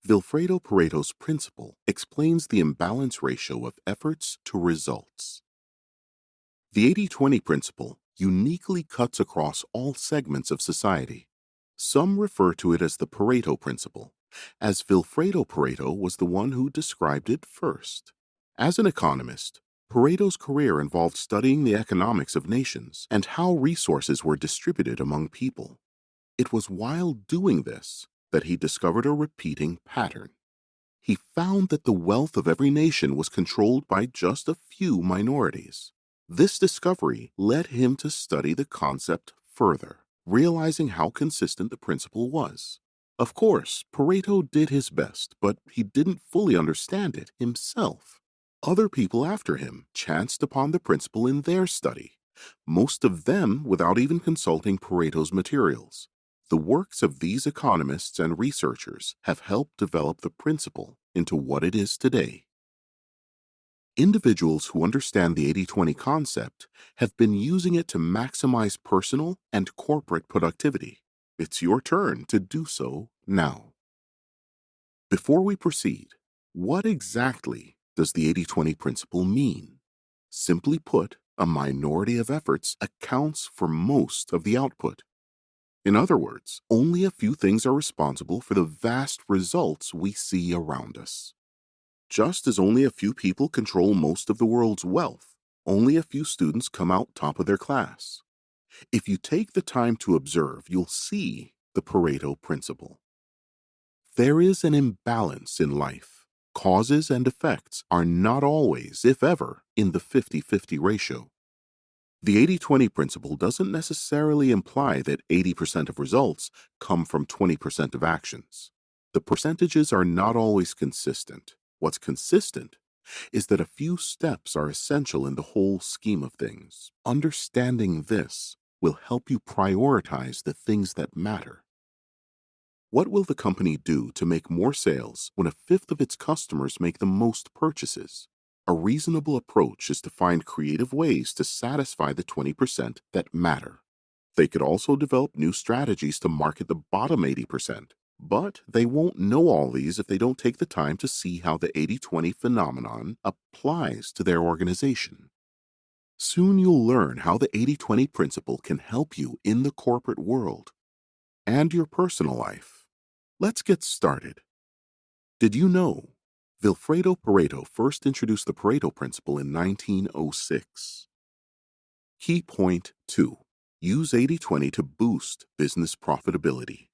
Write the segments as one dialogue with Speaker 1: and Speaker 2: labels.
Speaker 1: Vilfredo Pareto's principle explains the imbalance ratio of efforts to results. The 80-20 principle uniquely cuts across all segments of society. Some refer to it as the Pareto Principle, as Vilfredo Pareto was the one who described it first. As an economist, Pareto's career involved studying the economics of nations and how resources were distributed among people. It was while doing this that he discovered a repeating pattern. He found that the wealth of every nation was controlled by just a few minorities. This discovery led him to study the concept further, realizing how consistent the principle was. Of course, Pareto did his best, but he didn't fully understand it himself. Other people after him chanced upon the principle in their study, most of them without even consulting Pareto's materials. The works of these economists and researchers have helped develop the principle into what it is today. Individuals who understand the 80-20 concept have been using it to maximize personal and corporate productivity. It's your turn to do so now. Before we proceed, what exactly does the 80-20 principle mean? Simply put, a minority of efforts accounts for most of the output. In other words, only a few things are responsible for the vast results we see around us. Just as only a few people control most of the world's wealth, only a few students come out top of their class. If you take the time to observe, you'll see the Pareto Principle. There is an imbalance in life. Causes and effects are not always, if ever, in the 50-50 ratio. The 80-20 principle doesn't necessarily imply that 80% of results come from 20% of actions. The percentages are not always consistent. What's consistent is that a few steps are essential in the whole scheme of things. Understanding this will help you prioritize the things that matter. What will the company do to make more sales when a fifth of its customers make the most purchases? A reasonable approach is to find creative ways to satisfy the 20% that matter. They could also develop new strategies to market the bottom 80%. But they won't know all these if they don't take the time to see how the 80-20 phenomenon applies to their organization. Soon you'll learn how the 80-20 principle can help you in the corporate world and your personal life. Let's get started. Did you know Vilfredo Pareto first introduced the Pareto Principle in 1906? Key point 2. Use 80-20 to boost business profitability.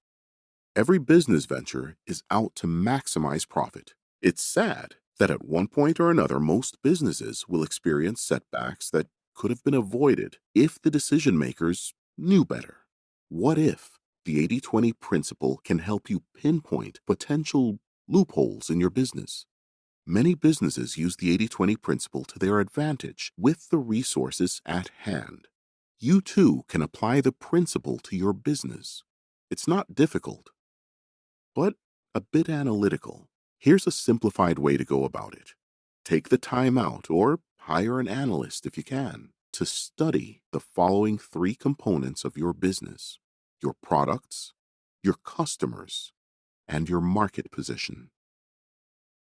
Speaker 1: Every business venture is out to maximize profit. It's sad that at one point or another, most businesses will experience setbacks that could have been avoided if the decision makers knew better. What if the 80-20 principle can help you pinpoint potential loopholes in your business? Many businesses use the 80-20 principle to their advantage with the resources at hand. You too can apply the principle to your business. It's not difficult, but a bit analytical. Here's a simplified way to go about it. Take the time out, or hire an analyst if you can, to study the following 3 components of your business: your products, your customers, and your market position.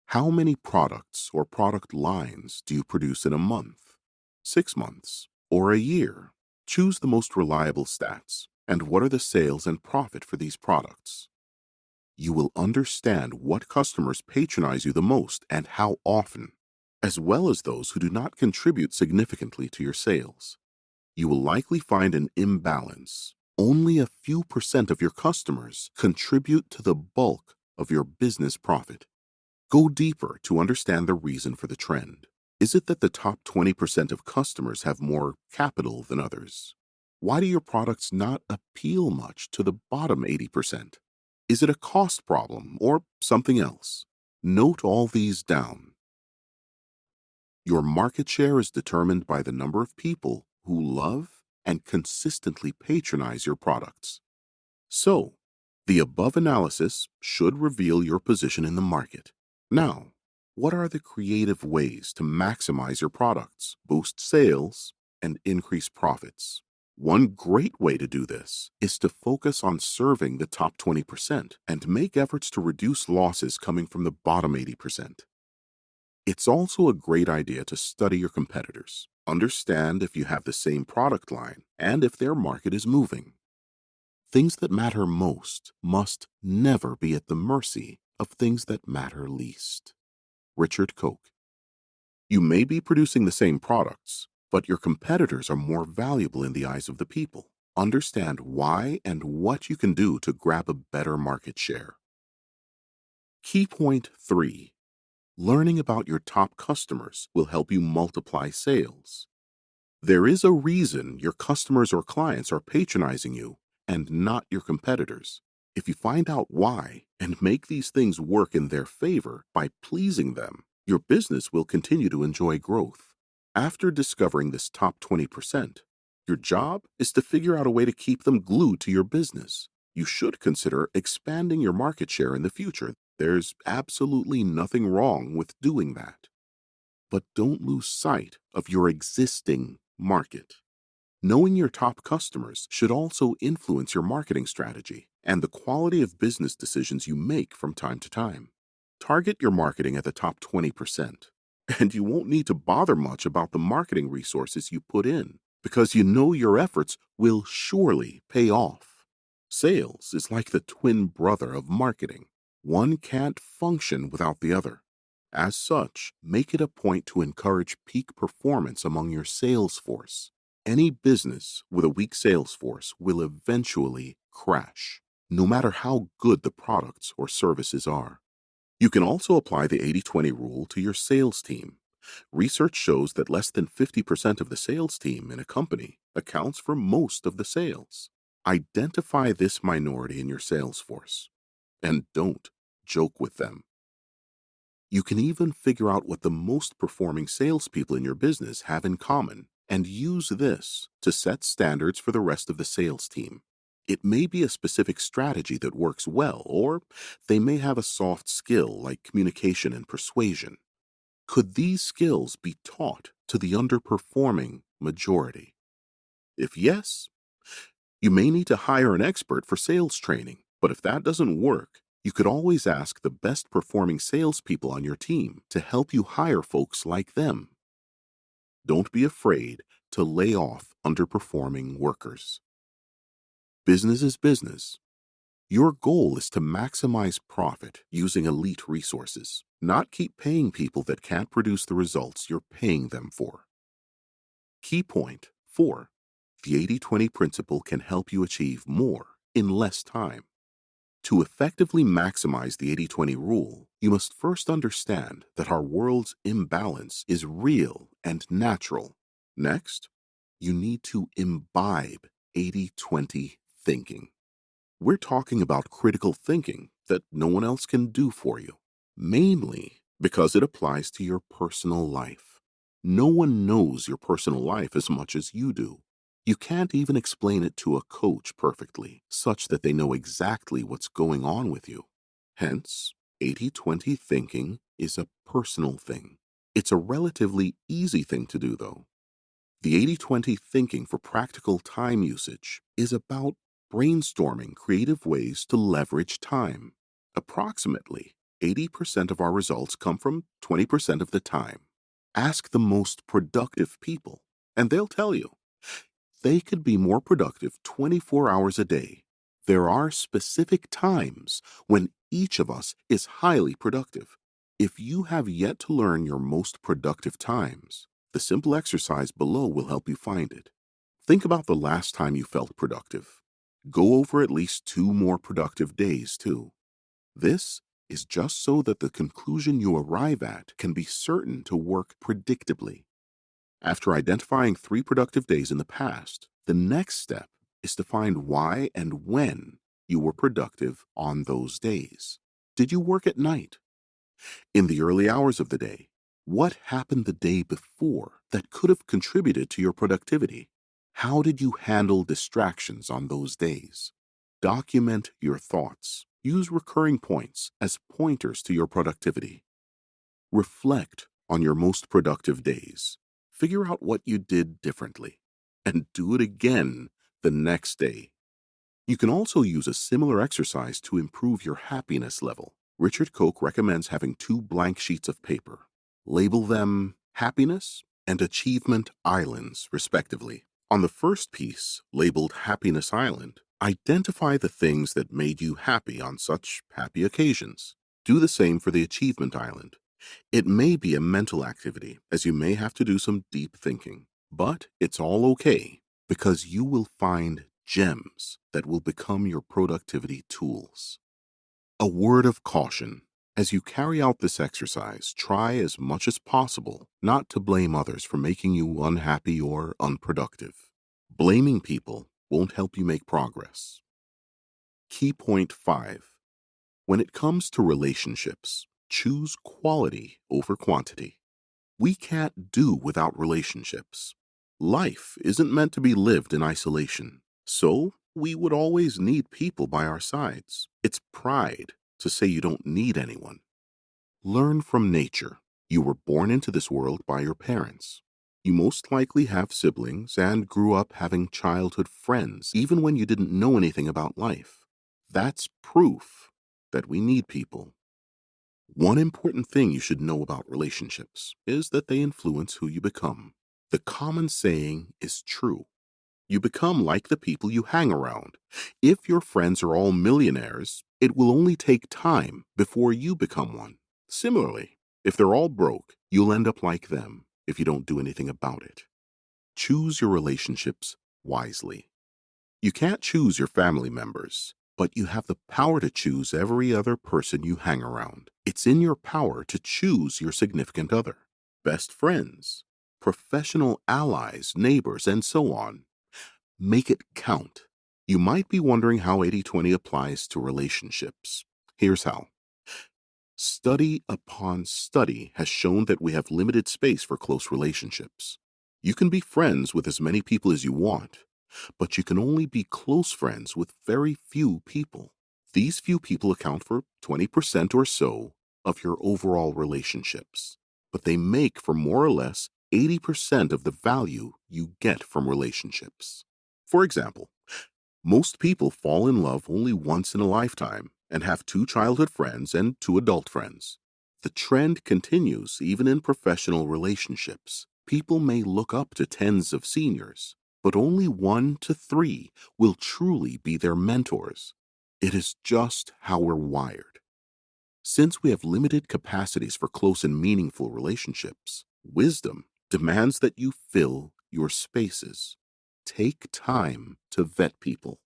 Speaker 1: How many products or product lines do you produce in a month, 6 months, or a year? Choose the most reliable stats, and what are the sales and profit for these products? You will understand what customers patronize you the most and how often, as well as those who do not contribute significantly to your sales. You will likely find an imbalance. Only a few % of your customers contribute to the bulk of your business profit. Go deeper to understand the reason for the trend. Is it that the top 20% of customers have more capital than others? Why do your products not appeal much to the bottom 80%? Is it a cost problem or something else? Note all these down. Your market share is determined by the number of people who love and consistently patronize your products. So, the above analysis should reveal your position in the market. Now, what are the creative ways to maximize your products, boost sales, and increase profits? One great way to do this is to focus on serving the top 20% and make efforts to reduce losses coming from the bottom 80%. It's also a great idea to study your competitors, understand if you have the same product line, and if their market is moving. Things that matter most must never be at the mercy of things that matter least. Richard Koch. You may be producing the same products, but your competitors are more valuable in the eyes of the people. Understand why and what you can do to grab a better market share. Key point 3. Learning about your top customers will help you multiply sales. There is a reason your customers or clients are patronizing you and not your competitors. If you find out why and make these things work in their favor by pleasing them, your business will continue to enjoy growth. After discovering this top 20%, your job is to figure out a way to keep them glued to your business. You should consider expanding your market share in the future. There's absolutely nothing wrong with doing that. But don't lose sight of your existing market. Knowing your top customers should also influence your marketing strategy and the quality of business decisions you make from time to time. Target your marketing at the top 20%, and you won't need to bother much about the marketing resources you put in because you know your efforts will surely pay off. Sales is like the twin brother of marketing. One can't function without the other. As such, make it a point to encourage peak performance among your sales force. Any business with a weak sales force will eventually crash, no matter how good the products or services are. You can also apply the 80-20 rule to your sales team. Research shows that less than 50% of the sales team in a company accounts for most of the sales. Identify this minority in your sales force, and don't joke with them. You can even figure out what the most performing salespeople in your business have in common and use this to set standards for the rest of the sales team. It may be a specific strategy that works well, or they may have a soft skill like communication and persuasion. Could these skills be taught to the underperforming majority? If yes, you may need to hire an expert for sales training, but if that doesn't work, you could always ask the best performing salespeople on your team to help you hire folks like them. Don't be afraid to lay off underperforming workers. Business is business. Your goal is to maximize profit using elite resources, not keep paying people that can't produce the results you're paying them for. Key point 4. The 80-20 principle can help you achieve more in less time. To effectively maximize the 80-20 rule, you must first understand that our world's imbalance is real and natural. Next, you need to imbibe 80-20 thinking. We're talking about critical thinking that no one else can do for you, mainly because it applies to your personal life. No one knows your personal life as much as you do. You can't even explain it to a coach perfectly, such that they know exactly what's going on with you. Hence, 80-20 thinking is a personal thing. It's a relatively easy thing to do, though. The 80-20 thinking for practical time usage is about brainstorming creative ways to leverage time. Approximately 80% of our results come from 20% of the time. Ask the most productive people, and they'll tell you. They could be more productive 24 hours a day. There are specific times when each of us is highly productive. If you have yet to learn your most productive times, the simple exercise below will help you find it. Think about the last time you felt productive. Go over at least 2 more productive days, too. This is just so that the conclusion you arrive at can be certain to work predictably. After identifying 3 productive days in the past, the next step is to find why and when you were productive on those days. Did you work at night? In the early hours of the day, what happened the day before that could have contributed to your productivity? How did you handle distractions on those days? Document your thoughts. Use recurring points as pointers to your productivity. Reflect on your most productive days. Figure out what you did differently. and do it again the next day. You can also use a similar exercise to improve your happiness level. Richard Koch recommends having two blank sheets of paper. Label them Happiness and Achievement Islands, respectively. On the first piece, labeled Happiness Island, identify the things that made you happy on such happy occasions. Do the same for the Achievement Island. It may be a mental activity, as you may have to do some deep thinking, but it's all okay because you will find gems that will become your productivity tools. A word of caution. As you carry out this exercise, try as much as possible not to blame others for making you unhappy or unproductive. Blaming people won't help you make progress. Key point 5. When it comes to relationships, choose quality over quantity. We can't do without relationships. Life isn't meant to be lived in isolation, so we would always need people by our sides. It's pride to say you don't need anyone. Learn from nature. You were born into this world by your parents. You most likely have siblings and grew up having childhood friends even when you didn't know anything about life. That's proof that we need people. One important thing you should know about relationships is that they influence who you become. The common saying is true. You become like the people you hang around. If your friends are all millionaires, it will only take time before you become one. Similarly, if they're all broke, you'll end up like them if you don't do anything about it. Choose your relationships wisely. You can't choose your family members, but you have the power to choose every other person you hang around. It's in your power to choose your significant other, best friends, professional allies, neighbors, and so on. Make it count. You might be wondering how 80/20 applies to relationships. Here's how. Study upon study has shown that we have limited space for close relationships. You can be friends with as many people as you want, but you can only be close friends with very few people. These few people account for 20% or so of your overall relationships, but they make for more or less 80% of the value you get from relationships. For example, most people fall in love only once in a lifetime and have 2 childhood friends and 2 adult friends. The trend continues even in professional relationships. People may look up to tens of seniors, but only 1 to 3 will truly be their mentors. It is just how we're wired. Since we have limited capacities for close and meaningful relationships, wisdom demands that you fill your spaces. Take time to vet people.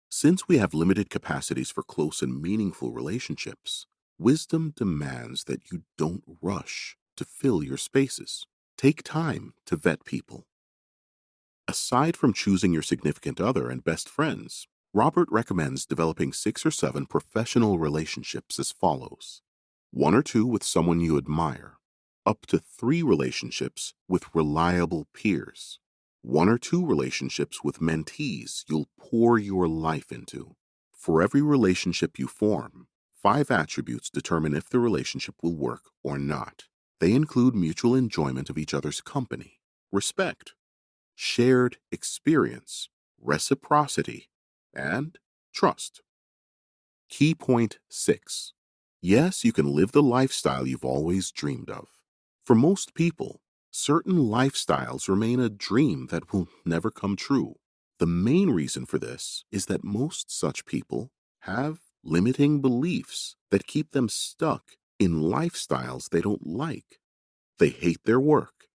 Speaker 1: Since we have limited capacities for close and meaningful relationships, wisdom demands that you don't rush to fill your spaces. Take time to vet people. Aside from choosing your significant other and best friends, Robert recommends developing 6 or 7 professional relationships as follows. 1 or 2 with someone you admire. Up to 3 relationships with reliable peers. 1 or 2 relationships with mentees you'll pour your life into. For every relationship you form, 5 attributes determine if the relationship will work or not. They include mutual enjoyment of each other's company, respect, shared experience, reciprocity, and trust. Key point 6. Yes, you can live the lifestyle you've always dreamed of. For most people, certain lifestyles remain a dream that will never come true. The main reason for this is that most such people have limiting beliefs that keep them stuck in lifestyles they don't like. They hate their work.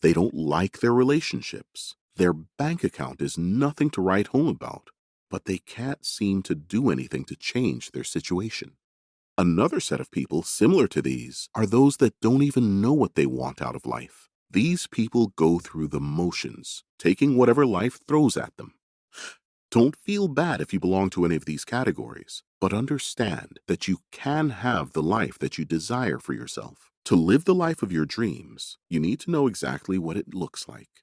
Speaker 1: They don't like their relationships. Their bank account is nothing to write home about, but they can't seem to do anything to change their situation. Another set of people similar to these are those that don't even know what they want out of life. These people go through the motions, taking whatever life throws at them. Don't feel bad if you belong to any of these categories, but understand that you can have the life that you desire for yourself. To live the life of your dreams, you need to know exactly what it looks like.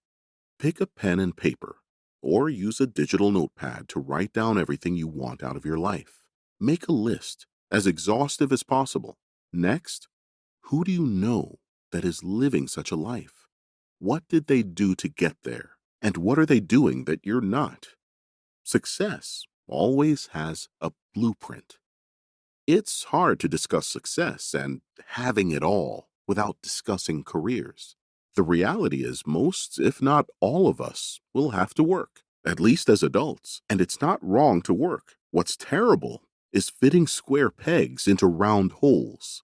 Speaker 1: Pick a pen and paper, or use a digital notepad to write down everything you want out of your life. Make a list, as exhaustive as possible. Next, who do you know that is living such a life? What did they do to get there? And what are they doing that you're not? Success always has a blueprint. It's hard to discuss success and having it all without discussing careers. The reality is, most, if not all of us, will have to work, at least as adults, and it's not wrong to work. What's terrible is fitting square pegs into round holes.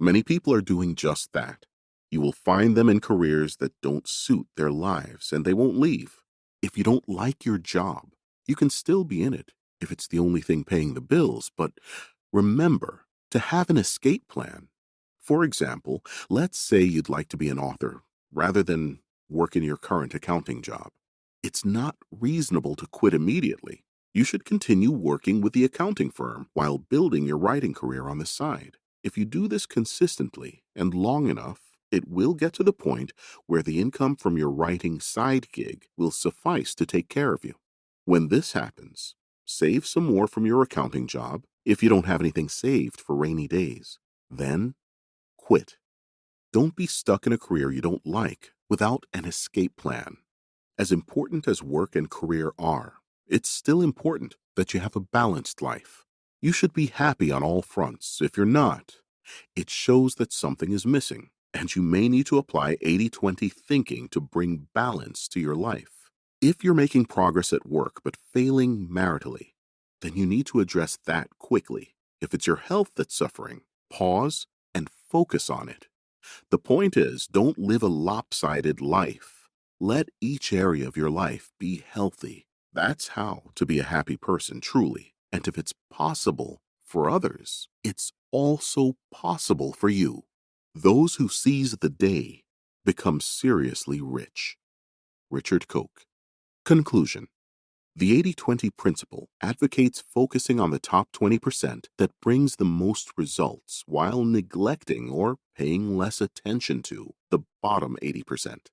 Speaker 1: Many people are doing just that. You will find them in careers that don't suit their lives, and they won't leave. If you don't like your job, you can still be in it if it's the only thing paying the bills, but remember to have an escape plan. For example, let's say you'd like to be an author rather than work in your current accounting job. It's not reasonable to quit immediately. You should continue working with the accounting firm while building your writing career on the side. If you do this consistently and long enough, it will get to the point where the income from your writing side gig will suffice to take care of you. When this happens, save some more from your accounting job if you don't have anything saved for rainy days. Then quit. Don't be stuck in a career you don't like without an escape plan. As important as work and career are, it's still important that you have a balanced life. You should be happy on all fronts. If you're not, it shows that something is missing, and you may need to apply 80-20 thinking to bring balance to your life. If you're making progress at work but failing maritally, then you need to address that quickly. If it's your health that's suffering, pause and focus on it. The point is, don't live a lopsided life. Let each area of your life be healthy. That's how to be a happy person, truly. And if it's possible for others, it's also possible for you. Those who seize the day become seriously rich. Richard Koch. Conclusion. The 80-20 principle advocates focusing on the top 20% that brings the most results while neglecting or paying less attention to the bottom 80%.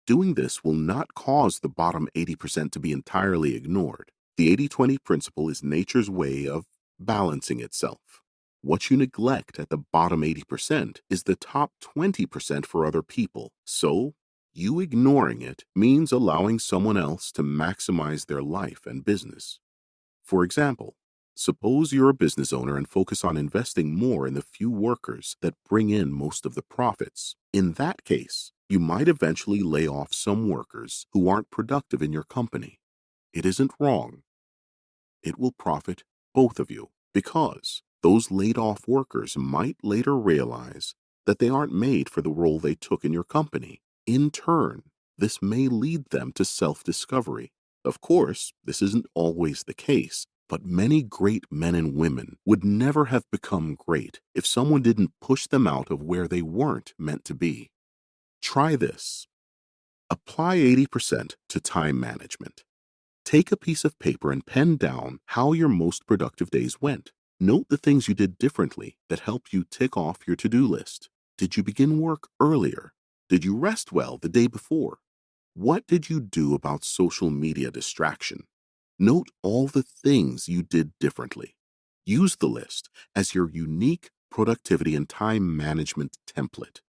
Speaker 1: Doing this will not cause the bottom 80% to be entirely ignored. The 80-20 principle is nature's way of balancing itself. What you neglect at the bottom 80% is the top 20% for other people. So, you ignoring it means allowing someone else to maximize their life and business. For example, suppose you're a business owner and focus on investing more in the few workers that bring in most of the profits. In that case, you might eventually lay off some workers who aren't productive in your company. It isn't wrong. It will profit both of you because those laid off workers might later realize that they aren't made for the role they took in your company. In turn, this may lead them to self-discovery. Of course, this isn't always the case, but many great men and women would never have become great if someone didn't push them out of where they weren't meant to be. Try this. Apply 80% to time management. Take a piece of paper and pen down how your most productive days went. Note the things you did differently that helped you tick off your to-do list. Did you begin work earlier? Did you rest well the day before? What did you do about social media distraction? Note all the things you did differently. Use the list as your unique productivity and time management template.